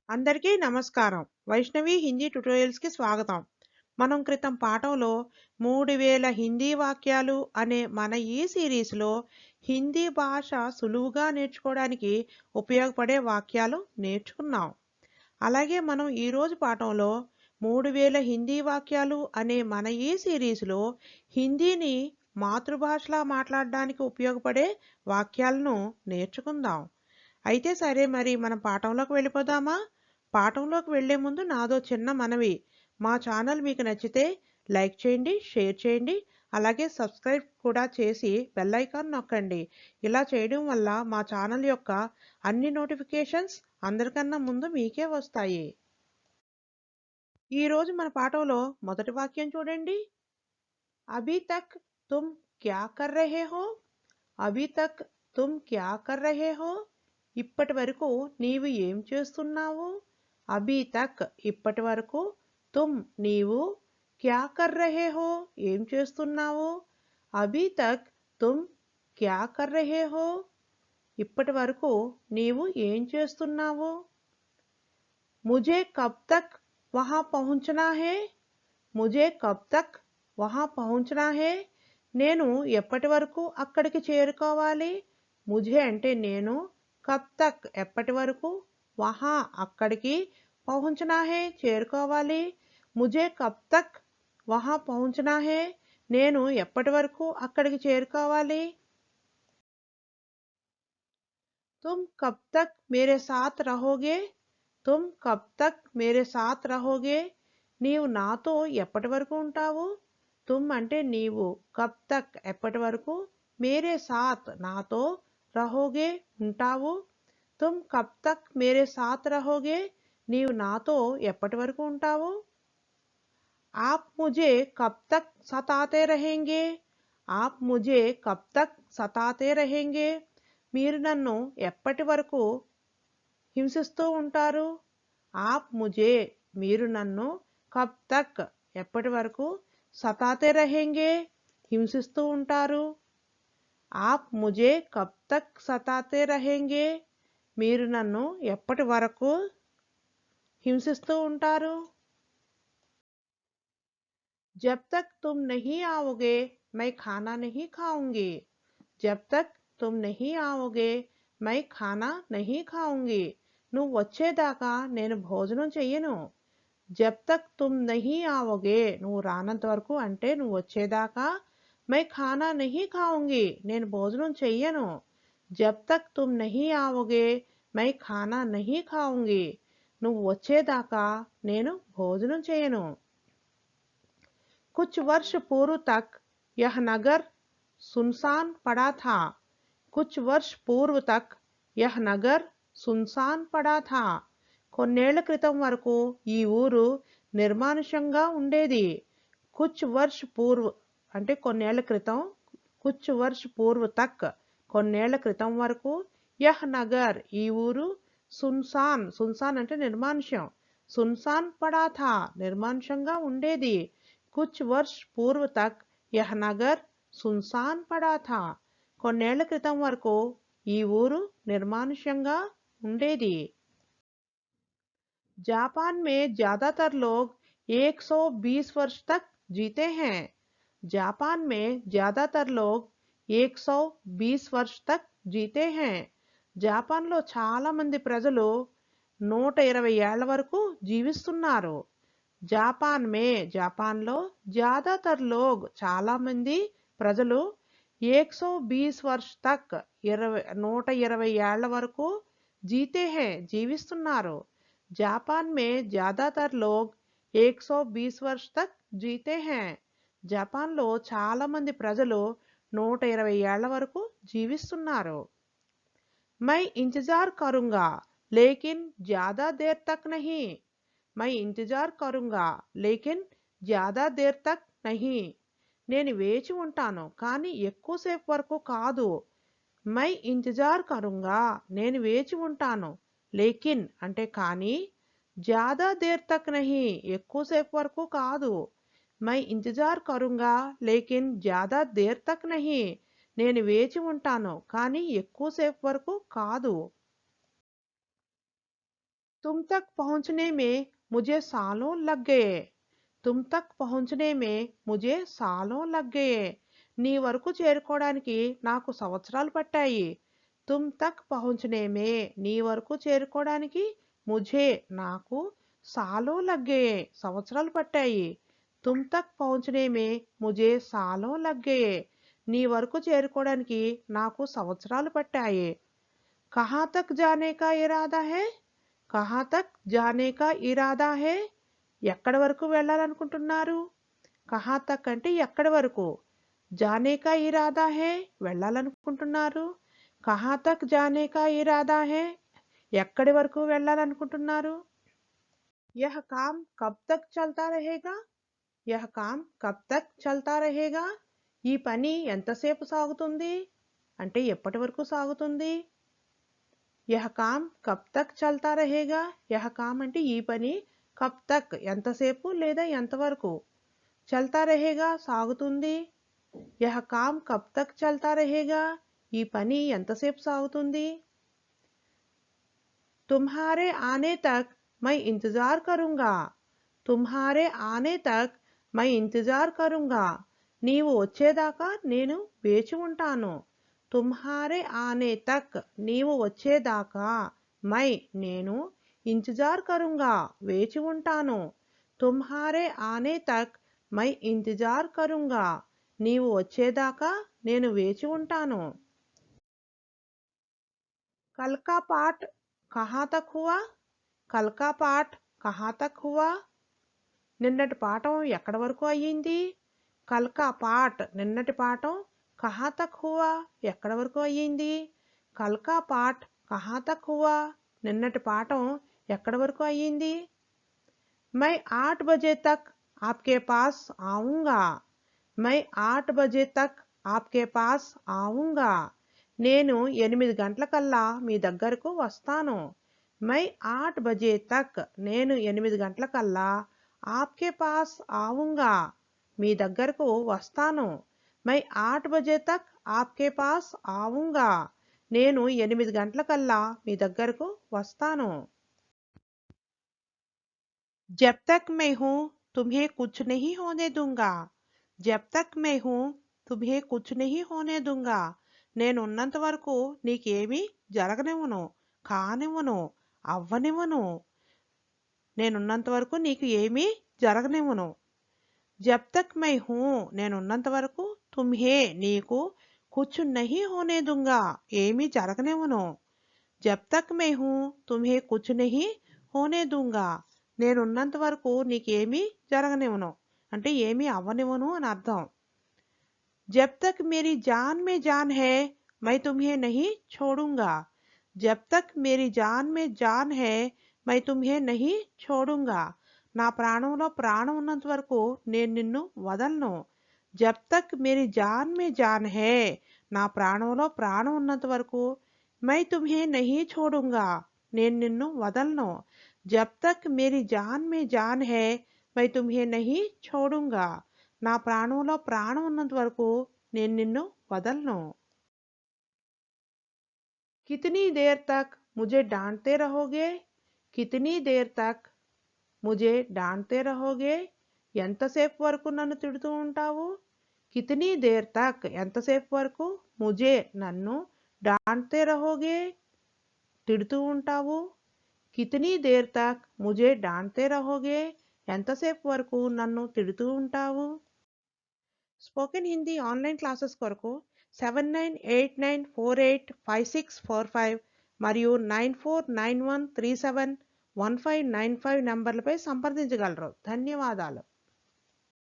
అందరికీ నమస్కారం. వైష్ణవి హిందీ ట్యుటోరియల్స్‌కి స్వాగతం. మనం క్రితం పాఠంలో 3000 హిందీ వాక్యాలు అనే మన ఈ సిరీస్‌లో హిందీ భాష సులువుగా నేర్చుకోవడానికి ఉపయోగపడే వాక్యాలు నేర్చుకున్నాం. అలాగే మనం ఈరోజు పాఠంలో 3000 హిందీ వాక్యాలు అనే మన ఈ సిరీస్‌లో హిందీని మాతృభాషలా మాట్లాడడానికి ఉపయోగపడే వాక్యాలను నేర్చుకుందాం. అయితే సరే మరి మనం పాఠంలోకి వెళ్ళిపోదామా? పాఠంలోకి వెళ్ళే ముందు నాదో చిన్న మనవి. మా ఛానల్ మీకు నచ్చితే లైక్ చేయండి, షేర్ చేయండి, అలాగే సబ్స్క్రైబ్ కూడా చేసి బెల్ ఐకాన్ నొక్కండి. ఇలా చేయడం వల్ల మా ఛానల్ యొక్క అన్ని నోటిఫికేషన్స్ అందరికన్నా ముందు మీకే వస్తాయి. ఈరోజు మన పాఠంలో మొదటి వాక్యం చూడండి. అభీ తక్ తుమ్ క్యా కర్ రహే హో? అభీ తక్ తుమ్ క్యా కర్ రహే హో? ఇప్పటి వరకు నీవు ఏం చేస్తున్నావు? అభీ తక్ ఇప్పటి వరకు, తుమ్ నీవు, క్యా కర్ రహే హో ఏం చేస్తున్నావు? అభీ తక్ తుమ్ క్యా కర్ రహే హో? ఇప్పటి వరకు నీవు ఏం చేస్తున్నావు? ముझे कब तक वहां पहुंचना है? ముझे కబ్ తక్ వహా పహుంచనా హే? నేను ఎప్పటి వరకు అక్కడికి చేరుకోవాలి? ముझे అంటే నేను, కబ్ తక్ ఎప్పటి వరకు, వహా అక్కడికి, పహుంచనా హే చేరుకోవాలి. ముझे కబ్ తక్ వహా పహుంచనా హే? నేను ఎప్పటి వరకు అక్కడికి చేరుకోవాలి? तुम कब तक मेरे साथ रहोगे? तुम कब तक मेरे साथ रहोगे? నీవు నాతో ఎప్పటి వరకు ఉంటావు? తుమ్ అంటే నీవు, కబ్ తక్ ఎప్పటి వరకు, మేరే సాత్ నాతో, రహోగే ఉంటావు. తుమ్ కబ్ తక్ మేరే సాత్ రహోగే? నీవు నాతో ఎప్పటి వరకు ఉంటావు? आप मुझे कब तक सताते रहेंगे? आप मुझे कब तक सताते रहेंगे? మీరు నన్ను ఎప్పటి వరకు హింసిస్తూ ఉంటారు? ఆప్ ముझे మీరు నన్ను, కబ్ తక్ ఎప్పటి వరకు, సతాతే రహేంగే హింసిస్తూ ఉంటారు. ఆప్ ముझे కబ్ తక్ సతాతే రహేంగే మీరు నన్ను ఎప్పటి వరకు హింసిస్తూ ఉంటారు. जब तक तुम नहीं आओगे मैं खाना नहीं खाऊंगी. जब तक तुम नहीं आओगे मैं खाना नहीं खाऊंगी. నువ్వు వచ్చేదాకా నేను భోజనం చెయ్యను. జబ్ తక్ తుమ్ నహీ ఆవోగే నువ్వు రానంత వరకు అంటే నువ్వు వచ్చేదాకా, మై ఖానా నహీ ఖాऊंगी నేను భోజనం చెయ్యను. జబ్ తక్ తుమ్ నహీ ఆవోగే మై ఖానా నహీ ఖాऊंगी నువ్వు వచ్చేదాకా నేను భోజనం చేయను. कुछ वर्ष पूर्व तक यह नगर सुनसान पड़ा था. कुछ वर्ष पूर्व तक यह नगर सुनसान पड़ा था. కొన్నేళ్ల క్రితం వరకు ఈ ఊరు నిర్మానుష్యంగా ఉండేది. కుచ్ వర్ష్ పూర్వ్ అంటే కొన్నేళ్ల క్రితం, కుచ్ వర్ష్ పూర్వ్ తక్ కొన్నేళ్ల క్రితం వరకు, యహ్ నగర్ ఈ ఊరు, సున్సాన్ సున్సాన్ అంటే నిర్మానుష్యం, సున్సాన్ పడా థా నిర్మానుష్యంగా ఉండేది. कुछ वर्ष पूर्व तक यह नगर सुनसान पड़ा था. కొన్నేళ్ల క్రితం వరకు ఈ ఊరు నిర్మానుష్యంగా ఉండేది. जापान में ज्यादातर लोग 120 वर्ष तक जीते हैं. जापान में ज्यादातर लोग 120 वर्ष तक जीते हैं. జాపాన్లో చాలా మంది ప్రజలు 120 ఏళ్ల వరకు జీవిస్తున్నారు. జాపాన్ మే జాపాన్లో, జ్యాదాతర్ లోగ్ చాలా మంది ప్రజలు, 120 వర్ష్ తక్ 120 ఏళ్ల వరకు, జీతే హే జీవిస్తున్నారు. జాపాన్ మే జ్యాదాతర్ లోగ్ 120 వర్ష్ తక్ జీతే హే జపాన్లో చాలా మంది ప్రజలు 120 ఏళ్ల వరకు జీవిస్తున్నారు. మై ఇంతజార్ కరుంగా లేకిన్ జ్యాదా దేర్ తక్ నహీ. मैं इंतजार करूंगा लेकिन ज्यादा देर तक नहीं. నేను వేచి ఉంటాను కానీ ఎక్కువసేపు వరకు కాదు. మై ఇంతజార్ కరుంగా నేను వేచి ఉంటాను, లేకిన్ అంటే కానీ, జ్యాదా దేర్ తక్ నహీ ఎక్కువసేపు వరకు కాదు. మై ఇంతజార్ కరుంగా లేకిన్ జ్యాదా దేర్ తక్ నహీ నేను వేచి ఉంటాను కానీ ఎక్కువసేపు వరకు కాదు. तुम तक पहुंचने में मुझे सालों लग गए तुम तक पहुंचने में मुझे सालों लग गए నీ వరకు చేరుకోవడానికి నాకు సంవత్సరాలు పట్టాయి तुम तक पहुंचने में నీ వరకు చేరుకోవడానికి मुझे నాకు सालों लग गए సంవత్సరాలు పట్టాయి तुम तक पहुंचने में मुझे सालों लग गए నీ వరకు చేరుకోవడానికి నాకు సంవత్సరాలు పట్టాయి कहाँ तक जाने का इरादा है कहाँ तक जाने का इरादा है ఎక్కడి వరకు వెళ్ళాలనుకుంటున్నారు కహా తక్ అంటే ఎక్కడి వరకు జానే కా ఇరాదా హే వెళ్ళాలనుకుంటున్నారు కహా తక్ జానే కా ఇరాదా హే ఎక్కడి వరకు వెళ్ళాలనుకుంటున్నారు యహ్ కామ్ కబ్ తక్ చల్తా రహేగా యహ్ కామ్ కబ్ తక్ చల్తా రహేగా ఈ పని ఎంతసేపు సాగుతుంది అంటే ఎప్పటి వరకు సాగుతుంది యహ్ కామ్ కబ్ తక్ చల్తా రహేగా యహ్ కామ్ అంటే ఈ పని కబ్ తక్ ఎంతసేపు లేదా ఎంతవరకు చల్తా రహేగా సాగుతుంది యహ్ కామ్ కబ్ తక్ చల్తా రహేగా ఈ పని ఎంతసేపు సాగుతుంది తుమ్హారే ఆనే తక్ మై ఇంతజార్ కరుంగా తుమ్హారే ఆనే తక్ మై ఇంతజార్ కరుంగా నీవు వచ్చేదాకా నేను వేచి ఉంటాను తుమ్హారే ఆనే తక్ నీవు వచ్చేదాకా మై నేను ఇంతజార్ కరుంగా వేచి ఉంటాను తుమ్హారే ఆనే తక్ మై ఇంతజార్ కరుంగా నీవు వచ్చేదాకా నేను వేచి ఉంటాను కల్కా పాఠ్ కహా తక్ హువా కల్కా పాఠ్ కహా తక్ హువా నిన్నటి పాఠం ఎక్కడి వరకు అయ్యింది కల్కా పాఠ్ నిన్నటి పాఠం కహా తక్ హువా ఎక్కడి వరకు అయ్యింది కల్కా పాఠ్ కహా తక్ హువా నిన్నటి పాఠం ఎక్కడి వరకు అయ్యింది मैं 8 बजे तक आपके पास आऊंगा मैं 8 बजे तक आपके पास आऊंगा నేను 8 గంటలకల్లా మీ దగ్గరకు వస్తాను मैं 8 बजे तक నేను 8 గంటలకల్లా आपके पास आऊंगा మీ దగ్గరకు వస్తాను मैं 8 बजे तक आपके पास आऊंगा నేను 8 గంటలకల్లా మీ దగ్గరకు వస్తాను जब तक मैं हूं तुम्हें कुछ नहीं होने दूंगा जब तक मैं हूं तुम्हें कुछ नहीं होने दूंगा నేనున్నంత వరకు నీకేమీ జరగనివ్వను కానివ్వను అవ్వనివ్వను నేనున్నంత వరకు నీకు ఏమీ జరగనివ్వను जब तक मैं हूं నేనున్నంత వరకు तुम्हें నీకు कुछ नहीं होने दूंगा ఏమీ జరగనివ్వను जब तक मैं हूं तुम्हें कुछ नहीं होने दूंगा నేనున్నంత వరకు నీకేమీ జరగనివ్వను అంటే ఏమీ అవ్వనివ్వను అని అర్థం जब तक मेरी जान में जान है मैं तुम्हें नहीं छोड़ूंगा जब तक मेरी जान में जान है मैं तुम्हें नहीं छोड़ूंगा నా ప్రాణంలో ప్రాణం ఉన్నంత వరకు నేను నిన్ను వదలను जब तक मेरी जान में जान है నా ప్రాణంలో ప్రాణం ఉన్నంత వరకు मैं तुम्हें नहीं छोड़ूंगा నేను నిన్ను వదలను जब तक मेरी जान में जान है मैं तुम्हें नहीं छोड़ूंगा నా ప్రాణంలో ప్రాణం ఉన్నంత వరకు నేను నిన్ను వదలను कितनी देर तक मुझे डांटते रहोगे कितनी देर तक मुझे डांटते रहोगे ఎంతసేపు వరకు నన్ను తిడుతూ ఉంటావు कितनी देर तक ఎంతసేపు వరకు मुझे నన్ను डांटते रहोगे తిడుతూ ఉంటావు कितनी देर तक मुझे डांटते रहोगे ఎంతసేపు వరకు నన్ను తిడుతూ ఉంటావు స్పోకెన్ హిందీ ఆన్లైన్ క్లాసెస్ కొరకు 7989485645 మరియు 9491371595 నంబర్లపై సంప్రదించగలరు ధన్యవాదాలు